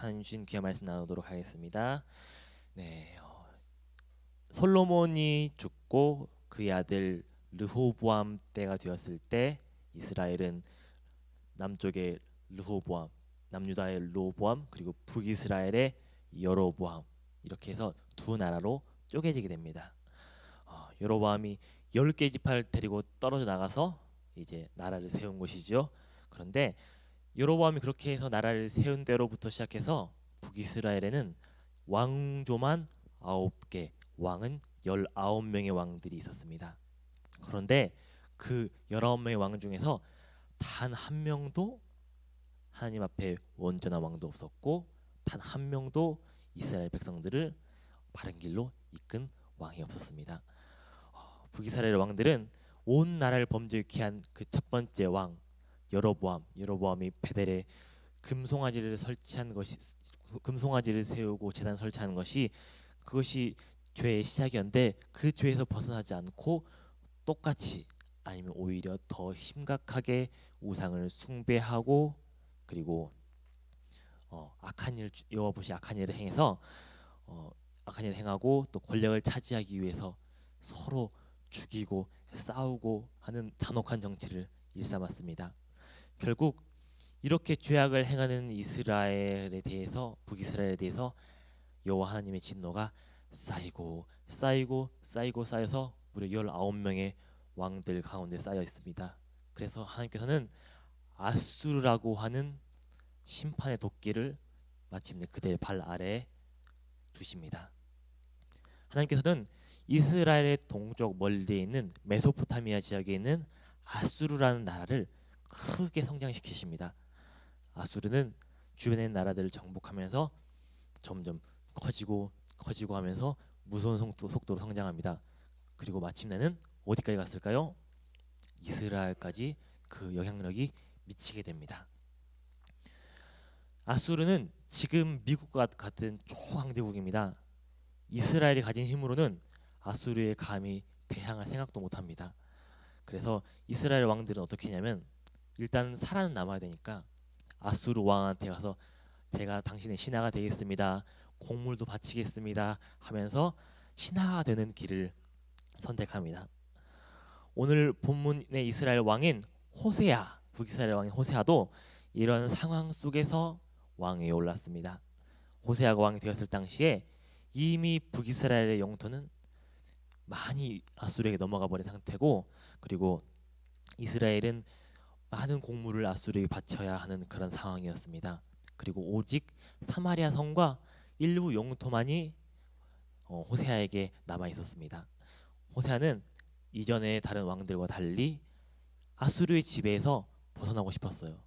하나님 주신 귀한 말씀 나누도록 하겠습니다. 네, 솔로몬이 죽고 그의 아들 르호보암 때가 되었을 때 이스라엘은 남쪽의 르호보암, 남유다의 르호보암 그리고 북이스라엘의 여로보암 이렇게 해서 두 나라로 쪼개지게 됩니다. 여로보암이 10개 지파를 데리고 떨어져 나가서 이제 나라를 세운 것이죠. 그런데 여로보암이 그렇게 해서 나라를 세운 때로부터 시작해서 북이스라엘에는 왕조만 9개, 왕은 19명의 왕들이 있었습니다. 그런데 그 19명의 왕 중에서 단 한 명도 하나님 앞에 온전한 왕도 없었고 단 한 명도 이스라엘 백성들을 바른 길로 이끈 왕이 없었습니다. 북이스라엘 왕들은 온 나라를 범죄케 한 그 첫 번째 왕 여로보암이 베델에 금송아지를 설치한 것이 금송아지를 세우고 제단 설치하는 것이 그것이 죄의 시작이었는데 그 죄에서 벗어나지 않고 똑같이 아니면 오히려 더 심각하게 우상을 숭배하고 그리고 악한 일 여호와보시 악한 일을 행해서 악한 일을 행하고 또 권력을 차지하기 위해서 서로 죽이고 싸우고 하는 잔혹한 정치를 일삼았습니다. 결국 이렇게 죄악을 행하는 이스라엘에 대해서 북이스라엘에 대해서 여호와 하나님의 진노가 쌓여서 무려 19명의 왕들 가운데 쌓여 있습니다. 그래서 하나님께서는 아수르라고 하는 심판의 도끼를 마침내 그들의 발 아래에 두십니다. 하나님께서는 이스라엘의 동쪽 멀리에 있는 메소포타미아 지역에 있는 아수르라는 나라를 크게 성장시키십니다. 아수르는 주변의 나라들을 정복하면서 점점 커지고 하면서 무서운 속도로 성장합니다. 그리고 마침내는 어디까지 갔을까요? 이스라엘까지 그 영향력이 미치게 됩니다. 아수르는 지금 미국과 같은 초강대국입니다. 이스라엘이 가진 힘으로는 아수르에 감히 대항할 생각도 못합니다. 그래서 이스라엘 왕들은 어떻게 했냐면 일단 살아남아야 되니까 아수르 왕한테 가서 제가 당신의 신하가 되겠습니다. 곡물도 바치겠습니다. 하면서 신하가 되는 길을 선택합니다. 오늘 본문의 이스라엘 왕인 호세아, 북이스라엘 왕인 호세아도 이런 상황 속에서 왕위에 올랐습니다. 호세아가 왕이 되었을 당시에 이미 북이스라엘의 영토는 많이 아수르에게 넘어가 버린 상태고 그리고 이스라엘은 많은 곡물을 아수르에게 바쳐야 하는 그런 상황이었습니다. 그리고 오직 사마리아 성과 일부 영토만이 호세아에게 남아 있었습니다. 호세아는 이전의 다른 왕들과 달리 아수르의 지배에서 벗어나고 싶었어요.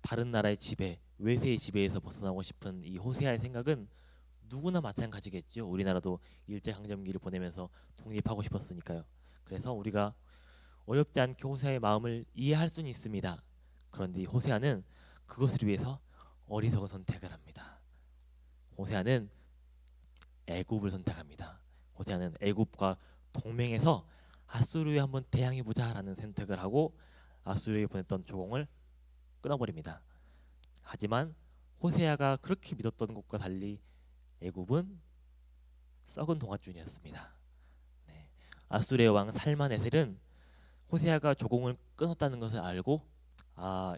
다른 나라의 지배, 외세의 지배에서 벗어나고 싶은 이 호세아의 생각은 누구나 마찬가지겠죠. 우리나라도 일제강점기를 보내면서 독립하고 싶었으니까요. 그래서 우리가 어렵지 않게 호세아의 마음을 이해할 수는 있습니다. 그런데 호세아는 그것을 위해서 어리석은 선택을 합니다. 호세아는 애굽을 선택합니다. 호세아는 애굽과 동맹해서 아수르에 한번 대항해 보자라는 선택을 하고 아수르에 보냈던 조공을 끊어버립니다. 하지만 호세아가 그렇게 믿었던 것과 달리 애굽은 썩은 동아줄이었습니다. 네. 아수르의 왕 살만에셀은 호세아가 조공을 끊었다는 것을 알고 아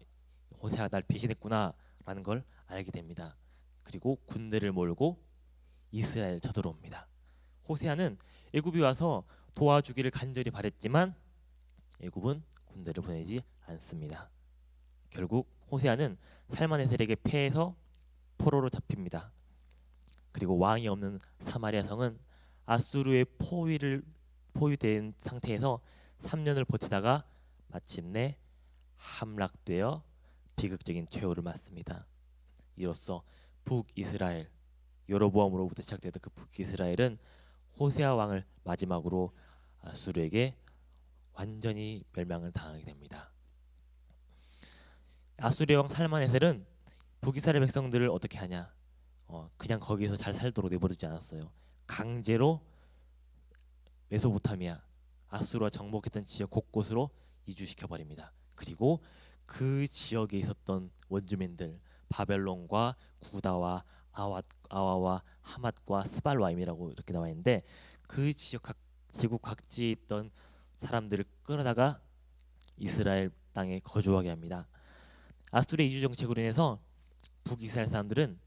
호세아가 날 배신했구나라는 걸 알게 됩니다. 그리고 군대를 몰고 이스라엘 쳐들어옵니다. 호세아는 애굽이 와서 도와주기를 간절히 바랬지만 애굽은 군대를 보내지 않습니다. 결국 호세아는 살만에셀에게 패해서 포로로 잡힙니다. 그리고 왕이 없는 사마리아 성은 아수르의 포위된 상태에서 3년을 버티다가 마침내 함락되어 비극적인 최후를 맞습니다. 이로써 북이스라엘 여로보암으로부터 시작되던 그 북이스라엘은 호세아 왕을 마지막으로 아수르에게 완전히 멸망을 당하게 됩니다. 아수르의 왕 살만에셀은 북이스라엘 백성들을 어떻게 하냐? 그냥 거기서 잘 살도록 내버리지 않았어요. 강제로 메소포타미아 아수르와 정복했던 지역 곳곳으로 이주시켜 버립니다. 그리고 그 지역에 있었던 원주민들 바벨론과 구다와 아와와 하맛과 스발와임이라고 이렇게 나와 있는데 그 지구 각지에 있던 사람들을 끌어다가 이스라엘 땅에 거주하게 합니다. 아수르의 이주 정책으로 인해서 북이스라엘 사람들은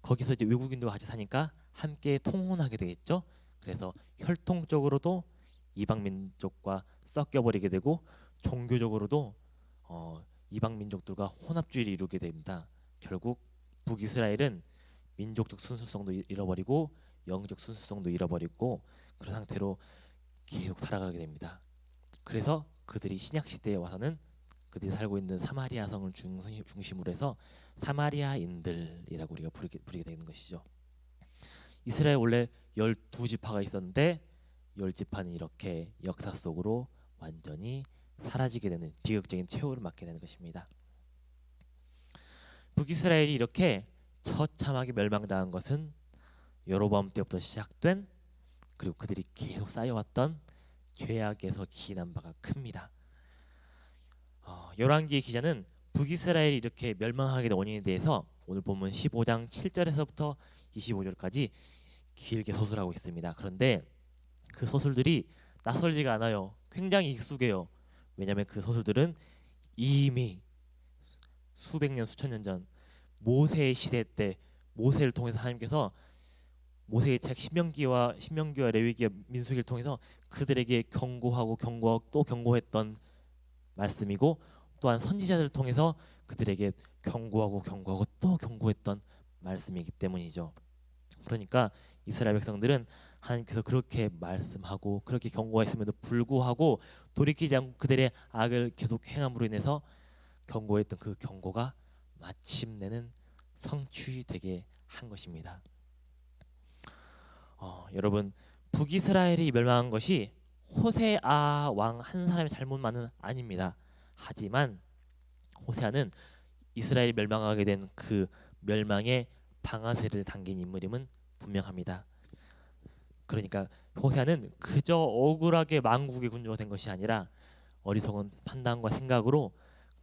거기서 이제 외국인들과 같이 사니까 함께 통혼하게 되겠죠. 그래서 혈통적으로도 이방 민족과 섞여 버리게 되고 종교적으로도 이방 민족들과 혼합주의를 이루게 됩니다. 결국 북이스라엘은 민족적 순수성도 잃어버리고 영적 순수성도 잃어버리고 그런 상태로 계속 살아가게 됩니다. 그래서 그들이 신약 시대에 와서는 그들이 살고 있는 사마리아 성을 중심으로 해서 사마리아인들이라고 우리가 부르게 되는 것이죠. 이스라엘 원래 12지파가 있었는데 10지파는 이렇게 역사 속으로 완전히 사라지게 되는 비극적인 최후를 맞게 되는 것입니다. 북이스라엘이 이렇게 처참하게 멸망당한 것은 여로보암 때부터 시작된 그리고 그들이 계속 쌓여왔던 죄악에서 기인한 바가 큽니다. 열왕기의 기자는 북이스라엘이 이렇게 멸망하게 된 원인에 대해서 오늘 본문 15장 7절에서부터 25절까지 길게 서술하고 있습니다. 그런데 그 서술들이 낯설지가 않아요. 굉장히 익숙해요. 왜냐하면 그 서술들은 이미 수백 년 수천 년 전 모세의 시대 때 모세를 통해서 하나님께서 모세의 책 신명기와 레위기와 민수기를 통해서 그들에게 경고하고 또 경고했던 말씀이고 또한 선지자들을 통해서 그들에게 경고하고 또 경고했던 말씀이기 때문이죠. 그러니까 이스라엘 백성들은 하나님께서 그렇게 말씀하고 그렇게 경고했음에도 불구하고 돌이키지 않고 그들의 악을 계속 행함으로 인해서 경고했던 그 경고가 마침내는 성취되게 한 것입니다. 여러분 북이스라엘이 멸망한 것이 호세아 왕 한 사람의 잘못만은 아닙니다. 하지만 호세아는 이스라엘이 멸망하게 된 그 멸망의 방아쇠를 당긴 인물임은 분명합니다. 그러니까 호세아는 그저 억울하게 망국의 군주가 된 것이 아니라 어리석은 판단과 생각으로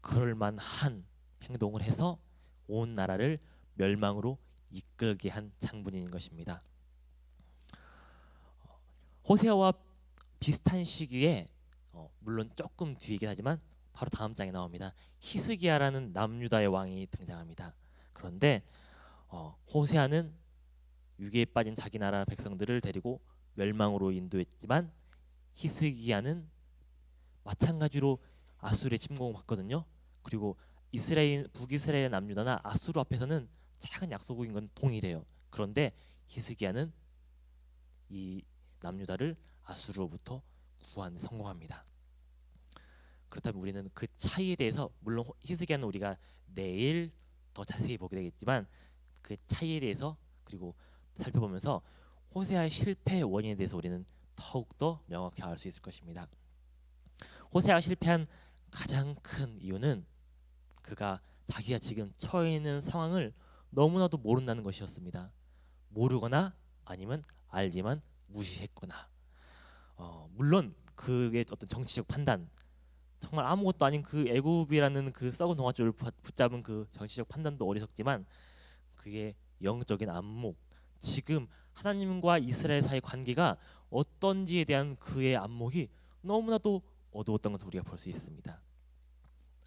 그럴 만한 행동을 해서 온 나라를 멸망으로 이끌게 한 장본인인 것입니다. 호세아와 비슷한 시기에 물론 조금 뒤이긴 하지만 바로 다음 장에 나옵니다. 히스기야라는 남유다의 왕이 등장합니다. 그런데 호세아는 위기에 빠진 자기 나라 백성들을 데리고 멸망으로 인도했지만 히스기야는 마찬가지로 아수르의 침공을 받거든요. 그리고 북이스라엘 남유다나 아수르 앞에서는 작은 약소국인 건 동일해요. 그런데 히스기야는 이 남유다를 아수르로부터 구하는 데 성공합니다. 그렇다면 우리는 그 차이에 대해서 물론 히스기야는 우리가 내일 더 자세히 보게 되겠지만 그 차이에 대해서 그리고 살펴보면서 호세아의 실패의 원인에 대해서 우리는 더욱더 명확히 알 수 있을 것입니다. 호세아가 실패한 가장 큰 이유는 그가 자기가 지금 처해 있는 상황을 너무나도 모른다는 것이었습니다. 모르거나 아니면 알지만 무시했거나 물론 그의 어떤 정치적 판단 정말 아무것도 아닌 그 애굽이라는 그 썩은 동아줄을 붙잡은 그 정치적 판단도 어리석지만 그게 영적인 안목 지금 하나님과 이스라엘 사이의 관계가 어떤지에 대한 그의 안목이 너무나도 어두웠던 것을 우리가 볼 수 있습니다.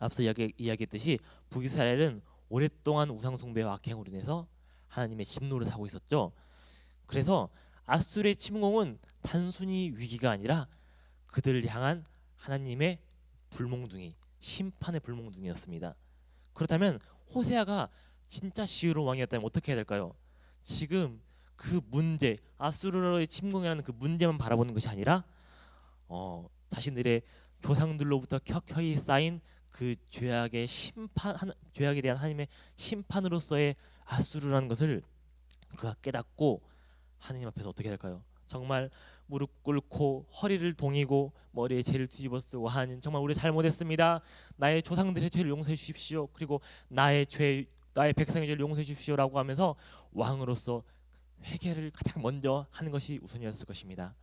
앞서 이야기했듯이 북이스라엘은 오랫동안 우상 숭배와 악행으로 인해서 하나님의 진노를 사고 있었죠. 그래서 아수르의 침공은 단순히 위기가 아니라 그들을 향한 하나님의 불몽둥이, 심판의 불몽둥이였습니다. 그렇다면 호세아가 진짜 시우르 왕이었다면 어떻게 해야 될까요? 지금 그 문제, 아수르의 침공이라는 그 문제만 바라보는 것이 아니라 자신들의 조상들로부터 켜켜이 쌓인 그 죄악에 대한 하나님의 심판으로서의 아수르라는 것을 그가 깨닫고 하나님 앞에서 어떻게 할까요? 정말 무릎 꿇고 허리를 동이고 머리에 죄를 뒤집어 쓰고 하나님 정말 우리 잘못했습니다. 나의 조상들의 죄를 용서해 주십시오. 그리고 나의 백성의 죄를 용서해 주십시오라고 하면서 왕으로서 회개를 가장 먼저 하는 것이 우선이었을 것입니다.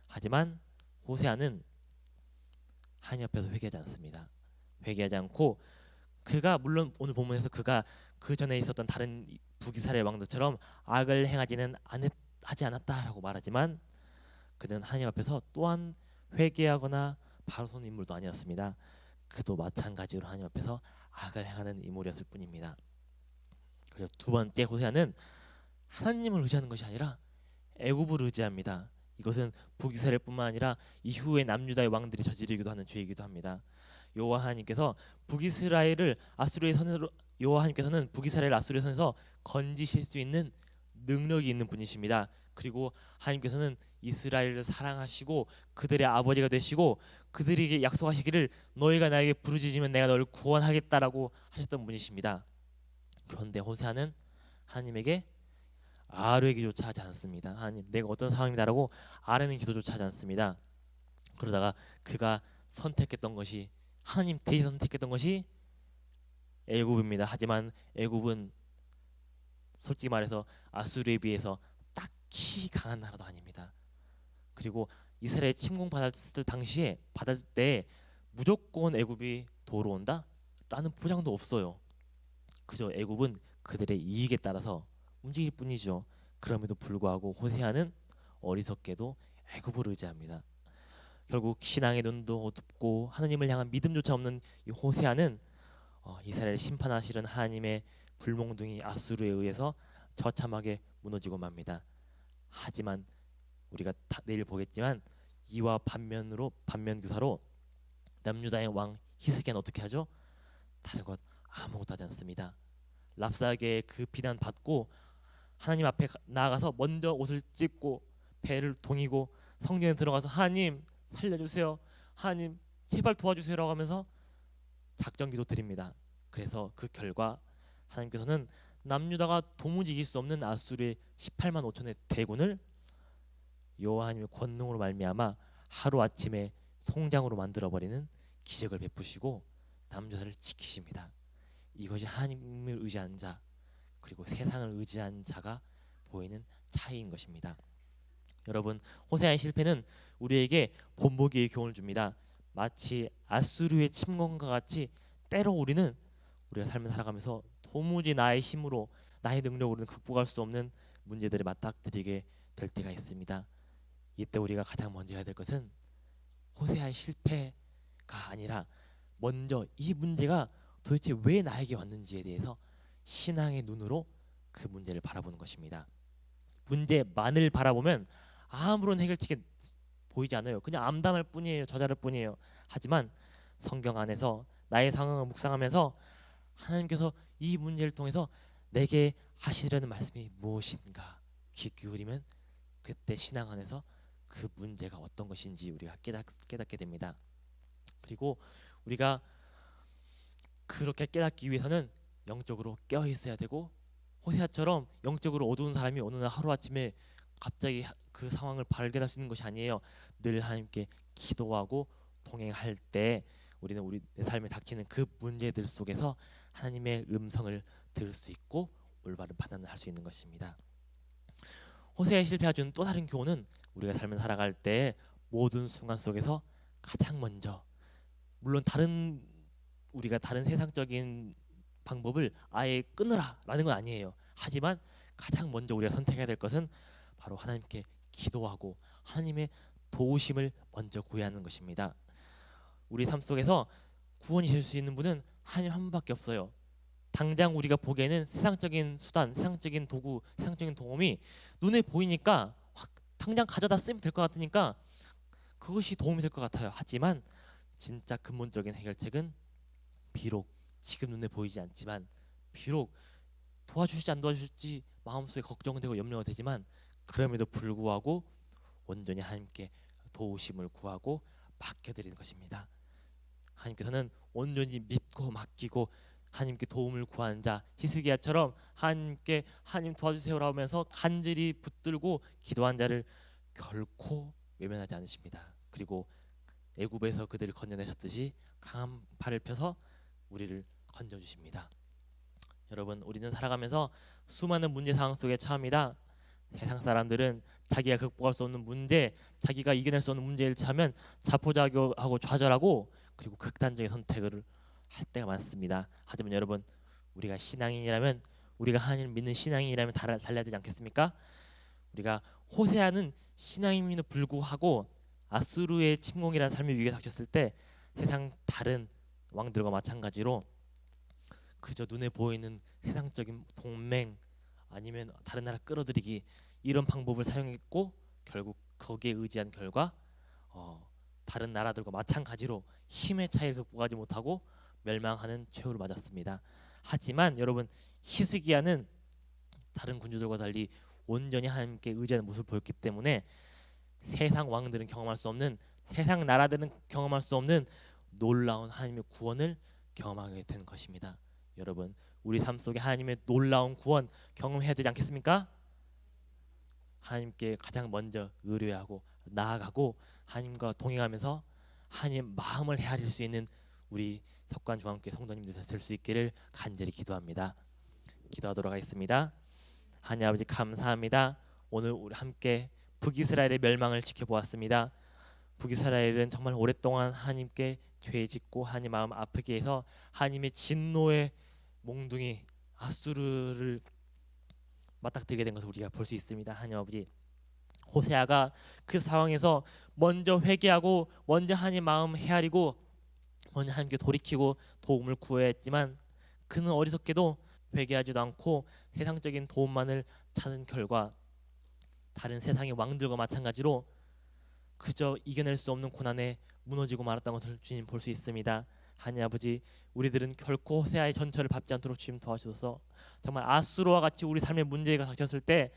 하지만 호세아는 하나님 앞에서 회개하지 않습니다. 회개하지 않고 그가 물론 오늘 본문에서 그가 그 전에 있었던 다른 북이스라엘 왕들처럼 악을 하지 않았다라고 말하지만 그는 하나님 앞에서 또한 회개하거나 바로 선 인물도 아니었습니다. 그도 마찬가지로 하나님 앞에서 악을 행하는 인물이었을 뿐입니다. 그리고 두 번째 호세아는 하나님을 의지하는 것이 아니라 애굽을 의지합니다. 이것은 북이스라엘뿐만 아니라 이후에 남유다의 왕들이 저지르기도 하는 죄이기도 합니다. 여호와 하나님께서 북이스라엘을 아수르의 손으로 여호와 하나님께서는 북이스라엘 아수르의 손에서 건지실 수 있는 능력이 있는 분이십니다. 그리고 하나님께서는 이스라엘을 사랑하시고 그들의 아버지가 되시고 그들에게 약속하시기를 너희가 나에게 부르짖으면 내가 너를 구원하겠다라고 하셨던 분이십니다. 그런데 호세아는 하나님에게 아뢰 기조차 하지 않습니다. 하나님, 내가 어떤 상황이다라고 아뢰는 기도조차 하지 않습니다. 그러다가 그가 선택했던 것이 하나님 대신 선택했던 것이 애굽입니다. 하지만 애굽은 솔직히 말해서 아수르에 비해서 딱히 강한 나라도 아닙니다. 그리고 이스라엘 침공 받았을 당시에 받을 때 무조건 애굽이 도로 온다라는 보장도 없어요. 그저 애굽은 그들의 이익에 따라서 움직일 뿐이죠. 그럼에도 불구하고 호세아는 어리석게도 애굽을 의지합니다. 결국 신앙의 눈도 어둡고 하나님을 향한 믿음조차 없는 이 호세아는 이스라엘 심판하시는 하나님의 불몽둥이 아수르에 의해서 처참하게 무너지고 맙니다. 하지만 우리가 내일 보겠지만 이와 반면교사로 남유다의 왕 히스기야는 어떻게 하죠? 다른 것 아무것도 하지 않습니다. 랍사게의 그 비난 받고 하나님 앞에 나아가서 먼저 옷을 찢고 배를 동이고 성전에 들어가서 하나님 살려주세요, 하나님 제발 도와주세요라고 하면서 작정기도 드립니다. 그래서 그 결과 하나님께서는 남유다가 도무지 이길 수 없는 아수르의 18만 5천의 대군을 여호와 하나님의 권능으로 말미암아 하루아침에 송장으로 만들어버리는 기적을 베푸시고 남유다를 지키십니다. 이것이 하나님을 의지한 자 그리고 세상을 의지한 자가 보이는 차이인 것입니다. 여러분, 호세아의 실패는 우리에게 본보기의 교훈을 줍니다. 마치 아수르의 침공과 같이 때로 우리가 삶을 살아가면서 도무지 나의 힘으로 나의 능력으로는 극복할 수 없는 문제들을 맞닥뜨리게 될 때가 있습니다. 이때 우리가 가장 먼저 해야 될 것은 호세아의 실패가 아니라 먼저 이 문제가 도대체 왜 나에게 왔는지에 대해서 신앙의 눈으로 그 문제를 바라보는 것입니다. 문제만을 바라보면 아무런 해결책이 보이지 않아요. 그냥 암담할 뿐이에요. 저자를 뿐이에요. 하지만 성경 안에서 나의 상황을 묵상하면서 하나님께서 이 문제를 통해서 내게 하시려는 말씀이 무엇인가 귀 기울이면 그때 신앙 안에서 그 문제가 어떤 것인지 우리가 깨닫게 됩니다. 그리고 우리가 그렇게 깨닫기 위해서는 영적으로 깨어 있어야 되고 호세아처럼 영적으로 어두운 사람이 어느 날 하루아침에 갑자기 그 상황을 발견할 수 있는 것이 아니에요. 늘 하나님께 기도하고 동행할 때 우리는 우리 내 삶에 닥치는 그 문제들 속에서 하나님의 음성을 들을 수 있고 올바른 판단을 할 수 있는 것입니다. 호세아의 실패가 준 또 다른 교훈은 우리가 삶을 살아갈 때 모든 순간 속에서 가장 먼저 물론 우리가 다른 세상적인 방법을 아예 끊으라라는 건 아니에요. 하지만 가장 먼저 우리가 선택해야 될 것은 바로 하나님께 기도하고 하나님의 도우심을 먼저 구해야 하는 것입니다. 우리 삶 속에서 구원이 될 수 있는 분은 하나님 한 분밖에 없어요. 당장 우리가 보기에는 세상적인 수단, 세상적인 도구, 세상적인 도움이 눈에 보이니까 확 당장 가져다 쓰면 될 것 같으니까 그것이 도움이 될 것 같아요. 하지만 진짜 근본적인 해결책은 비록 지금 눈에 보이지 않지만 비록 도와주실지 안 도와주실지 마음속에 걱정되고 염려가 되지만 그럼에도 불구하고 온전히 하나님께 도우심을 구하고 맡겨드리는 것입니다. 하나님께서는 온전히 믿고 맡기고 하나님께 도움을 구하는 자 히스기야처럼 하나님께 하나님 도와주세요라고 하면서 간절히 붙들고 기도한 자를 결코 외면하지 않으십니다. 그리고 애굽에서 그들을 건져내셨듯이 강한 팔을 펴서 우리를 건져주십니다. 여러분, 우리는 살아가면서 수많은 문제 상황 속에 처합니다. 세상 사람들은 자기가 극복할 수 없는 문제, 자기가 이겨낼 수 없는 문제를 처하면 자포자기하고 좌절하고 그리고 극단적인 선택을 할 때가 많습니다. 하지만 여러분, 우리가 신앙인이라면, 우리가 하나님을 믿는 신앙인이라면 달라야 되지 않겠습니까? 우리가 호세아는 신앙임에도 불구하고 아수르의 침공이라는 삶의 위기에 닥쳤을 때 세상 다른 왕들과 마찬가지로 그저 눈에 보이는 세상적인 동맹 아니면 다른 나라 끌어들이기 이런 방법을 사용했고 결국 거기에 의지한 결과 다른 나라들과 마찬가지로 힘의 차이를 극복하지 못하고 멸망하는 최후를 맞았습니다. 하지만 여러분, 히스기야는 다른 군주들과 달리 온전히 하나님께 의지하는 모습을 보였기 때문에 세상 왕들은 경험할 수 없는, 세상 나라들은 경험할 수 없는 놀라운 하나님의 구원을 경험하게 된 것입니다. 여러분, 우리 삶 속에 하나님의 놀라운 구원 경험해야 되지 않겠습니까? 하나님께 가장 먼저 의뢰하고 나아가고 하나님과 동행하면서 하나님 마음을 헤아릴 수 있는 우리 석관중앙교회 성도님들 될 수 있기를 간절히 기도합니다. 기도하도록 하겠습니다. 하나님 아버지 감사합니다. 오늘 우리 함께 북이스라엘의 멸망을 지켜보았습니다. 북이스라엘은 정말 오랫동안 하나님께 죄 짓고 하나님 마음 아프게 해서 하나님의 진노의 몽둥이 아수르를 맞닥뜨리게 된 것을 우리가 볼 수 있습니다. 하나님 아버지, 호세아가 그 상황에서 먼저 회개하고 먼저 하나님 마음 헤아리고 먼저 하나님께 돌이키고 도움을 구해야 했지만 그는 어리석게도 회개하지도 않고 세상적인 도움만을 찾는 결과 다른 세상의 왕들과 마찬가지로 그저 이겨낼 수 없는 고난에 무너지고 말았던 것을 주님 볼 수 있습니다. 하나님 아버지, 우리들은 결코 호세아의 전철을 밟지 않도록 주님 도와주셔서 정말 아수르와 같이 우리 삶의 문제가 닥쳤을 때,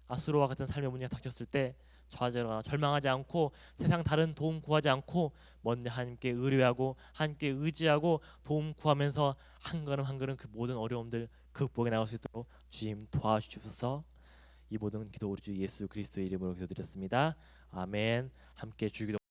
아수르와 같은 삶의 문제가 닥쳤을 때 좌절하거나 절망하지 않고 세상 다른 도움 구하지 않고 먼저 하나님께 의뢰하고 하나님께 의지하고 도움 구하면서 한 걸음 한 걸음 그 모든 어려움들 극복해 나갈 수 있도록 주님 도와주시옵소서. 이 모든 기도 우리 주 예수 그리스도의 이름으로 기도드렸습니다. 아멘. 함께 주기도